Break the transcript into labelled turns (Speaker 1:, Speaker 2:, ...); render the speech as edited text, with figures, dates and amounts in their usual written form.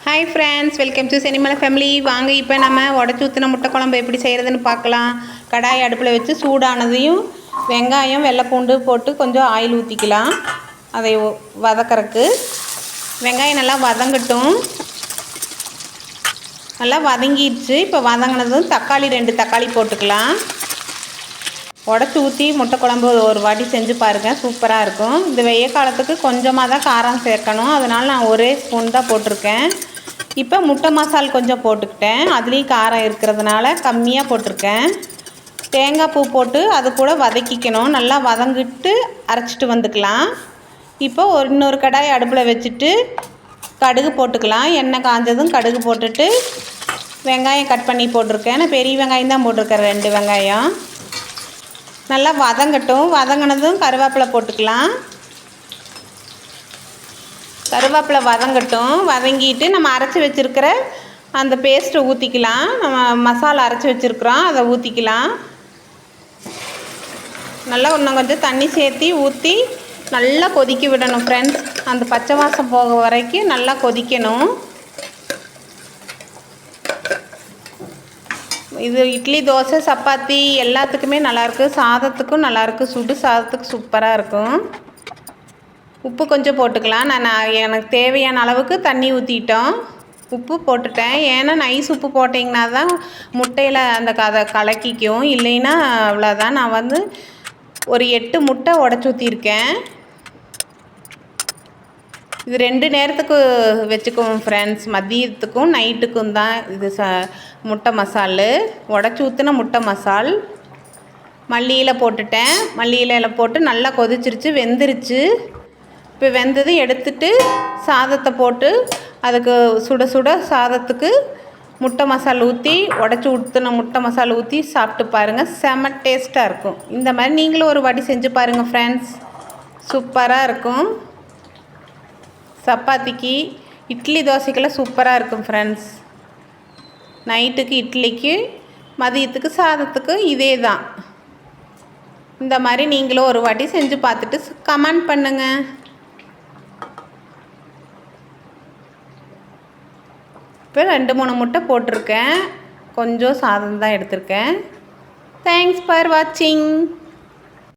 Speaker 1: Hi friends, welcome to சினிமலை family. வாங்க இப்போ நம்ம உடச்சி ஊற்றின முட்டை குழம்பு எப்படி செய்கிறதுன்னு பார்க்கலாம். கடாய் அடுப்பில் வச்சு சூடானதையும் வெங்காயம் வெள்ளை பூண்டு போட்டு கொஞ்சம் ஆயில் ஊற்றிக்கலாம். அதை வதக்கறக்கு வெங்காயம் நல்லா வதங்கட்டும். நல்லா வதங்கிடுச்சு. இப்போ வதங்கினதும் தக்காளி 2 தக்காளி போட்டுக்கலாம். உடச்சி ஊற்றி முட்டை குழம்பு ஒரு வாட்டி செஞ்சு பாருங்கள், சூப்பராக இருக்கும். இந்த வெய்ய காலத்துக்கு கொஞ்சமாக தான் காரம் சேர்க்கணும், அதனால் நான் ஒரே ஸ்பூன் தான் போட்டிருக்கேன். இப்போ முட்டை மசால் கொஞ்சம் போட்டுக்கிட்டேன், அதுலேயும் காரம் இருக்கிறதுனால கம்மியாக போட்டிருக்கேன். தேங்காய் பூ போட்டு அது கூட வதக்கிக்கணும். நல்லா வதங்கிட்டு அரைச்சிட்டு வந்துக்கலாம். இப்போ இன்னொரு கடாய் அடுப்பில் வச்சுட்டு கடுகு போட்டுக்கலாம். எண்ணெய் காஞ்சதும் கடுகு போட்டுட்டு வெங்காயம் கட் பண்ணி போட்டிருக்கேன். நான் பெரிய வெங்காயம் தான் போட்டிருக்கேன், 2 வெங்காயம். நல்லா வதங்கட்டும். வதங்கினதும் கருவேப்பிலை போட்டுக்கலாம். கருவேப்பிலை வதங்கட்டும். வதங்கிட்டு நம்ம அரைச்சி வச்சுருக்கிற அந்த பேஸ்ட்டை ஊற்றிக்கலாம். நம்ம மசாலா அரைச்சி வச்சுருக்குறோம், அதை ஊற்றிக்கலாம். நல்லா இன்னும் கொஞ்சம் தண்ணி சேர்த்து ஊற்றி நல்லா கொதிக்க விடணும் ஃப்ரெண்ட்ஸ். அந்த பச்சை வாசம் போக வரைக்கும் நல்லா கொதிக்கணும். இது இட்லி, தோசை, சப்பாத்தி எல்லாத்துக்குமே நல்லாயிருக்கு. சாதத்துக்கும் நல்லாயிருக்கு. சுடு சாதத்துக்கு சூப்பராக இருக்கும். உப்பு கொஞ்சம் போட்டுக்கலாம். நான் எனக்கு தேவையான அளவுக்கு தண்ணி ஊற்றிட்டோம், உப்பு போட்டுட்டேன். ஏன்னா நைஸ் உப்பு போட்டிங்கன்னா தான் முட்டையில் அந்த கலக்கிக்கும், இல்லைன்னா அவ்வளோதான். நான் ஒரு 8 முட்டை உடச்சி ஊற்றிருக்கேன். இது 2 நேரத்துக்கு வச்சுக்குவோம் ஃப்ரெண்ட்ஸ். மதியத்துக்கும் நைட்டுக்கும் தான் இது முட்டை மசால். உடச்சி ஊற்றின முட்டை மசால் மல்லியில் போட்டுட்டேன். மல்லியில் போட்டு நல்லா கொதிச்சிருச்சு, வெந்துருச்சு. இப்போ வெந்தது எடுத்துட்டு சாதத்தை போட்டு அதுக்கு சுட சுட சாதத்துக்கு முட்டை மசால் ஊற்றி உடச்சி ஊற்றின முட்டை மசால் ஊற்றி சாப்பிட்டு பாருங்கள், செம்ம டேஸ்ட்டாக இருக்கும். இந்த மாதிரி நீங்களும் ஒரு வாட்டி செஞ்சு பாருங்கள் ஃப்ரெண்ட்ஸ், சூப்பராக இருக்கும். சப்பாத்திக்கு, இட்லி, தோசைக்கெல்லாம் சூப்பராக இருக்கும் ஃப்ரெண்ட்ஸ். நைட்டுக்கு இட்லிக்கு, மதியத்துக்கு சாதத்துக்கு இதே தான். இந்த மாதிரி நீங்களும் ஒரு வாட்டி செஞ்சு பார்த்துட்டு கமெண்ட் பண்ணுங்கள். இப்போ 2-3 முட்டை போட்டிருக்கேன், கொஞ்சம் சாதம் தான் எடுத்திருக்கேன். தேங்க்ஸ் ஃபார் வாட்சிங்.